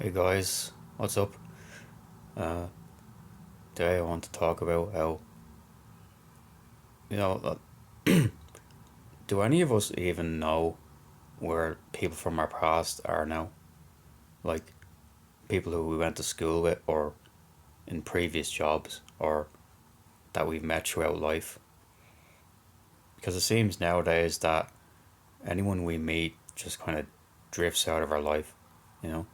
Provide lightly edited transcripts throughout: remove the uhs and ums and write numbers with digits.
Hey guys, what's up? Uh, Today I want to talk about how, you know, do any of us even know where people from our past are now? Like people who we went to school with or in previous jobs or that we've met throughout life? Because it seems nowadays that anyone we meet just kind of drifts out of our life, you know?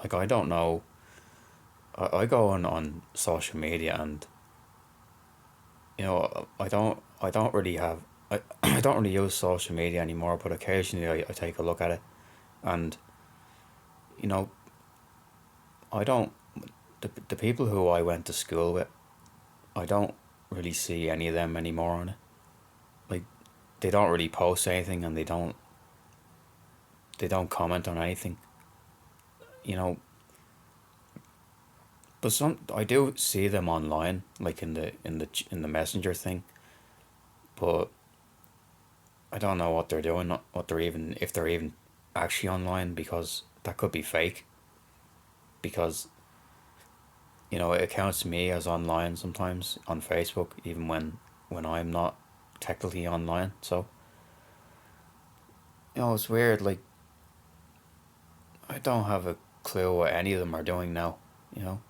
Like I don't know, I go on social media and I don't really have I don't really use social media anymore, but occasionally I take a look at it, and you know I don't the people who I went to school with, I don't really see any of them anymore on it. Like they don't really post anything, and they don't comment on anything, you know. But some I do see them online, like in the messenger thing, but I don't know what they're doing, what they're even if they're even actually online, because that could be fake. Because it counts me as online sometimes on Facebook, even when I'm not technically online. So it's weird. Like I don't have a clue what any of them are doing now. You know,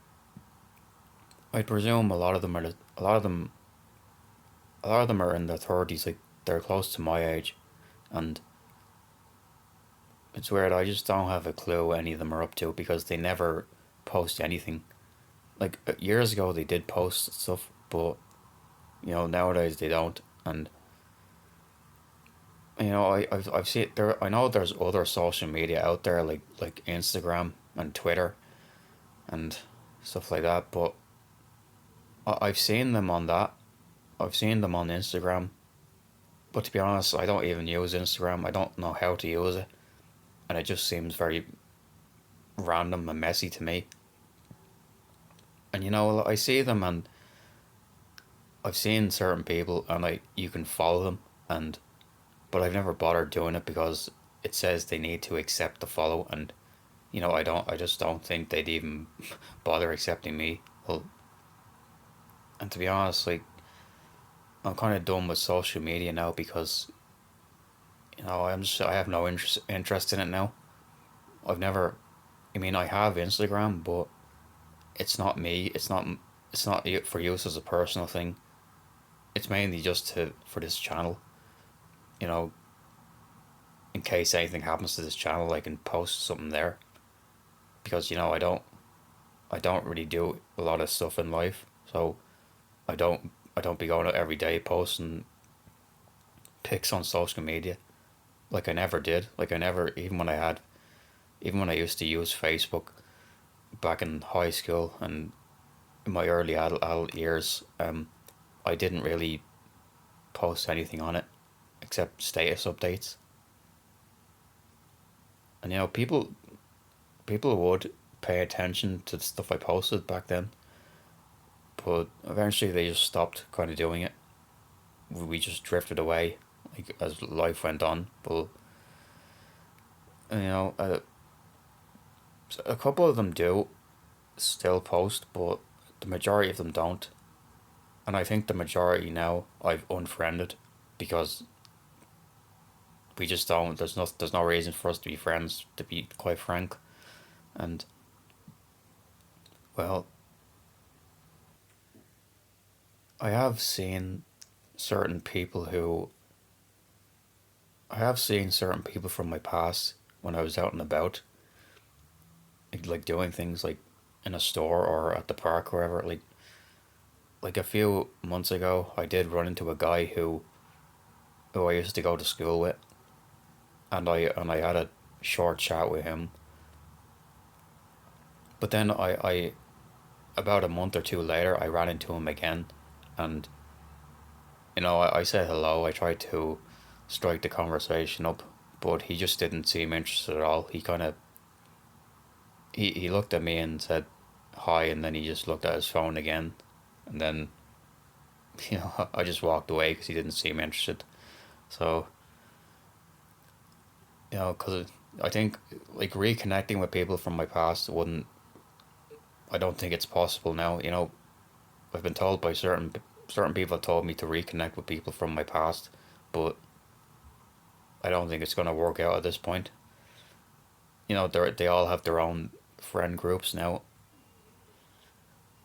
I presume a lot of them are in their thirties. Like they're close to my age, and it's weird. I just don't have a clue what any of them are up to because they never post anything. Like years ago, they did post stuff, but nowadays they don't. And I've seen there. I know there's other social media out there like Instagram and Twitter and stuff like that, but I've seen them on that. I've seen them on Instagram, but to be honest, I don't even use Instagram. I don't know how to use it, and it just seems very random and messy to me. And I see them, and I've seen certain people, and you can follow them, and but I've never bothered doing it because it says they need to accept the follow, and I just don't think they'd even bother accepting me. Well, and to be honest, like I'm kind of done with social media now because I have no interest in it now. I've never. I mean, I have Instagram, but it's not me. It's not for use as a personal thing. It's mainly just to for this channel. You know, in case anything happens to this channel, I can post something there because I don't really do a lot of stuff in life, so I don't be going out every day posting pics on social media like I never did. Like I never even when I used to use Facebook back in high school and in my early adult years, I didn't really post anything on it except status updates. And people would pay attention to the stuff I posted back then, but eventually they just stopped kind of doing it. We just drifted away like as life went on. But you know, a couple of them do still post, but the majority of them don't. And I think the majority now I've unfriended because we just don't. There's no reason for us to be friends, to be quite frank. And well, I have seen certain people who I have seen certain people from my past when I was out and about, like doing things like in a store or at the park or wherever. Like a few months ago, I did run into a guy who I used to go to school with, and I had a short chat with him. But then I about a month or two later, I ran into him again, and I said hello. I tried to strike the conversation up, but he just didn't seem interested at all. He looked at me and said hi, and then he just looked at his phone again, and then I just walked away because he didn't seem interested. So because I think like reconnecting with people from my past wouldn't. I don't think it's possible now. I've been told by certain people have told me to reconnect with people from my past, but I don't think it's gonna work out at this point. They all have their own friend groups now,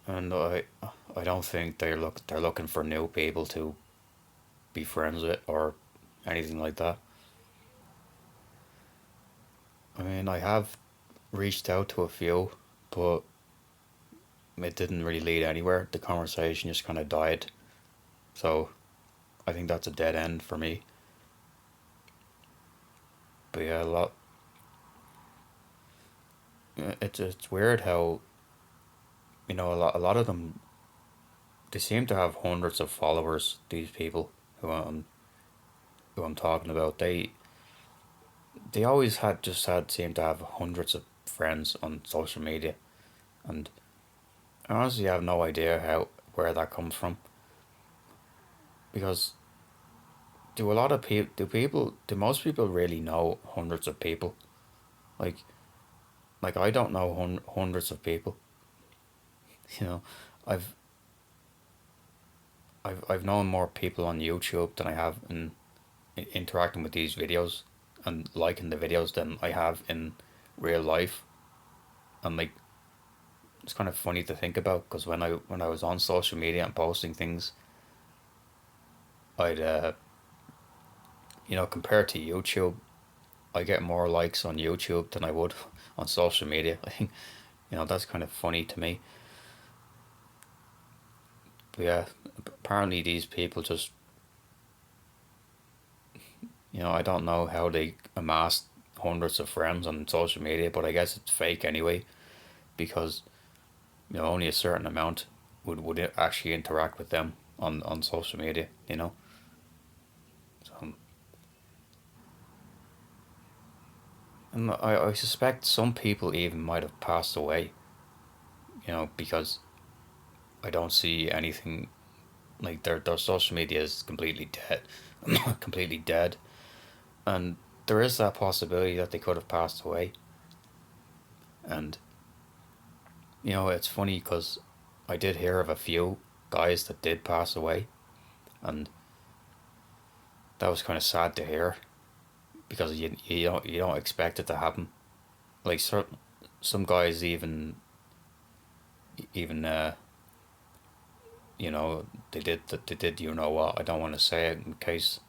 and I don't think they're looking for new people to be friends with or anything like that. I mean, I have reached out to a few, but it didn't really lead anywhere. The conversation just kind of died. So I think that's a dead end for me. But yeah, it's weird how a lot of them, they seem to have hundreds of followers. These people who I'm talking about, they always had seem to have hundreds of friends on social media, and I honestly have no idea how where that comes from, because do most people really know hundreds of people? Like I don't know hundreds of people. You know, I've I've known more people on YouTube than I have in interacting with these videos and liking the videos than I have in real life. And like, it's kind of funny to think about, because when I was on social media and posting things, I'd compared to YouTube, I get more likes on YouTube than I would on social media. I think that's kind of funny to me. But yeah, apparently these people just, I don't know how they amassed hundreds of friends on social media, but I guess it's fake anyway, because only a certain amount would actually interact with them on social media. So, and I suspect some people even might have passed away. Because I don't see anything, like their social media is completely dead, completely dead, and there is that possibility that they could have passed away. And it's funny because I did hear of a few guys that did pass away, and that was kind of sad to hear, because you don't expect it to happen. Like some guys even they did I don't want to say it in case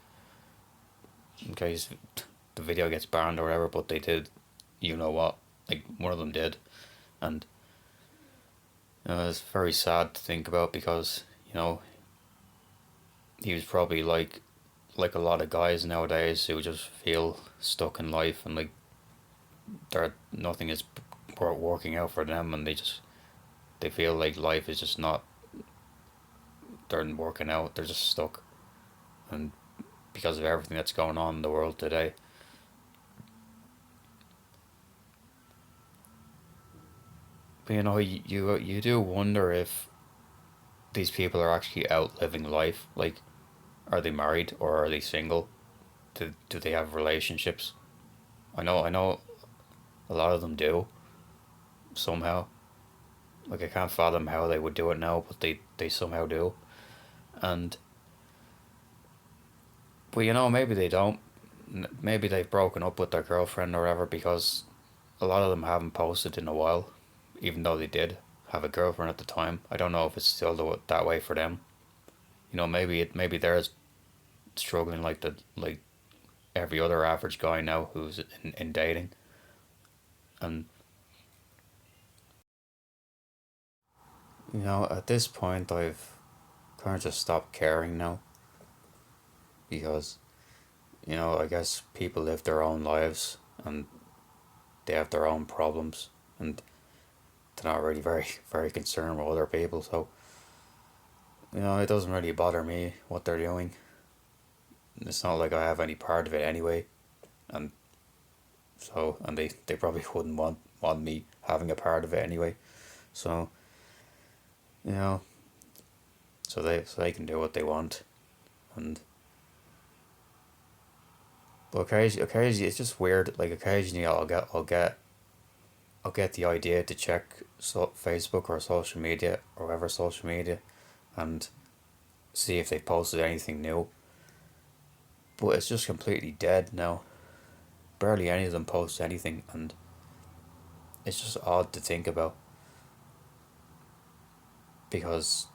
the video gets banned or whatever, but they did like one of them did. And it's very sad to think about, because he was probably like a lot of guys nowadays who just feel stuck in life, and like nothing is working out for them, and they feel like life is just not, they're not working out, they're just stuck, and because of everything that's going on in the world today. But you do wonder if these people are actually out living life. Like, are they married or are they single? Do they have relationships? I know a lot of them do somehow. Like, I can't fathom how they would do it now, but they somehow do. And but maybe they don't. Maybe they've broken up with their girlfriend or whatever, because a lot of them haven't posted in a while, even though they did have a girlfriend at the time. I don't know if it's still that way for them. Maybe they're struggling like every other average guy now who's in dating. And at this point, I've kind of just stopped caring now, because I guess people live their own lives, and they have their own problems, and they're not really very very concerned with other people. So it doesn't really bother me what they're doing. It's not like I have any part of it anyway, and they probably wouldn't want me having a part of it anyway. So you know so they can do what they want. And But occasionally it's just weird. Like occasionally I'll get the idea to check Facebook or social media or whatever social media, and see if they posted anything new. But it's just completely dead now. Barely any of them post anything, and it's just odd to think about because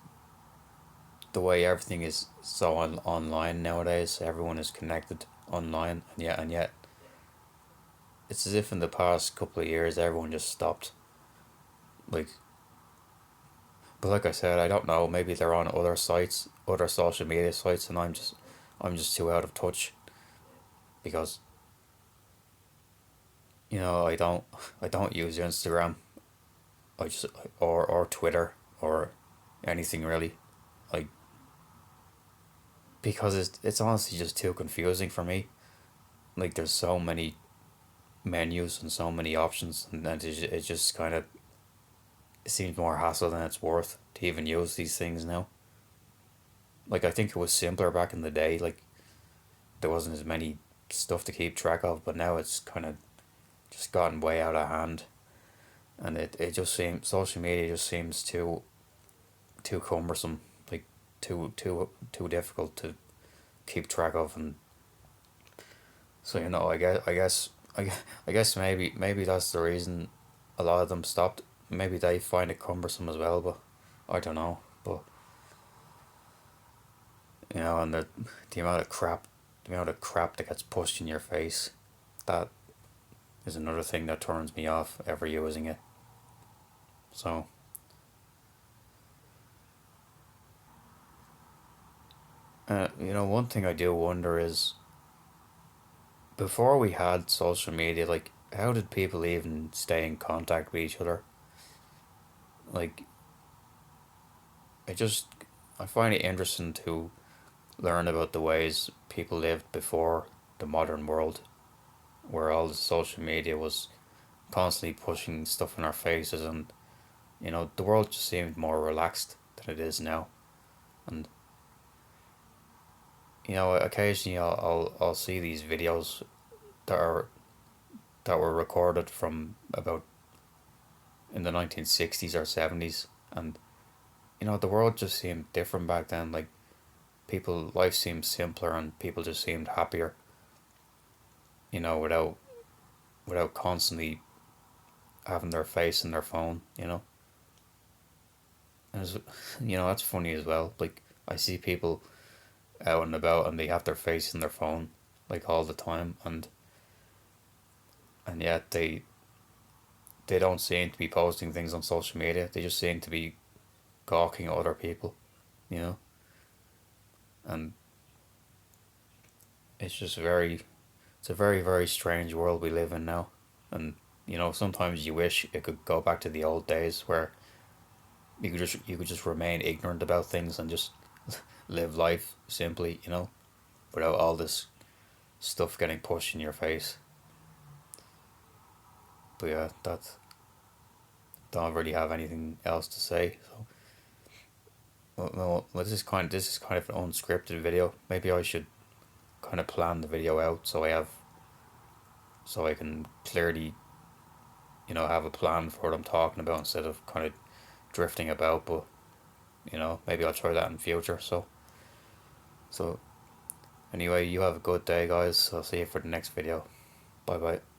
the way everything is so online nowadays, everyone is connected online, and yet it's as if in the past couple of years everyone just stopped. Like, but like I said, I don't know. Maybe they're on other sites, other social media sites, and I'm just too out of touch because I don't use Instagram. I just or Twitter or anything really, like because it's honestly just too confusing for me. Like there's so many menus and so many options, and then it just kind of seems more hassle than it's worth to even use these things now. Like I think it was simpler back in the day. Like there wasn't as many stuff to keep track of, but now it's kind of just gotten way out of hand, and it just seems social media just seems too cumbersome, like too difficult to keep track of, and so I guess maybe that's the reason a lot of them stopped. Maybe they find it cumbersome as well, but I don't know. But and the the amount of crap that gets pushed in your face, that is another thing that turns me off ever using it. So, one thing I do wonder is before we had social media, like how did people even stay in contact with each other? Like, I just I find it interesting to learn about the ways people lived before the modern world, where all the social media was constantly pushing stuff in our faces, and the world just seemed more relaxed than it is now. And occasionally I'll see these videos that are that were recorded from about in the 1960s or 70s, and the world just seemed different back then. Like people life seemed simpler and people just seemed happier, without constantly having their face in their phone. And it's, that's funny as well. Like I see people out and about and they have their face in their phone like all the time, and yet they don't seem to be posting things on social media. They just seem to be gawking at other people, you know. And it's just it's a very strange world we live in now. And sometimes you wish it could go back to the old days where you could just remain ignorant about things and just live life simply, without all this stuff getting pushed in your face. But yeah, that's don't really have anything else to say. So, this is kind of an unscripted video. Maybe I should kind of plan the video out so I can clearly have a plan for what I'm talking about instead of kind of drifting about. But maybe I'll try that in the future. So anyway, you have a good day, guys. I'll see you for the next video. Bye bye.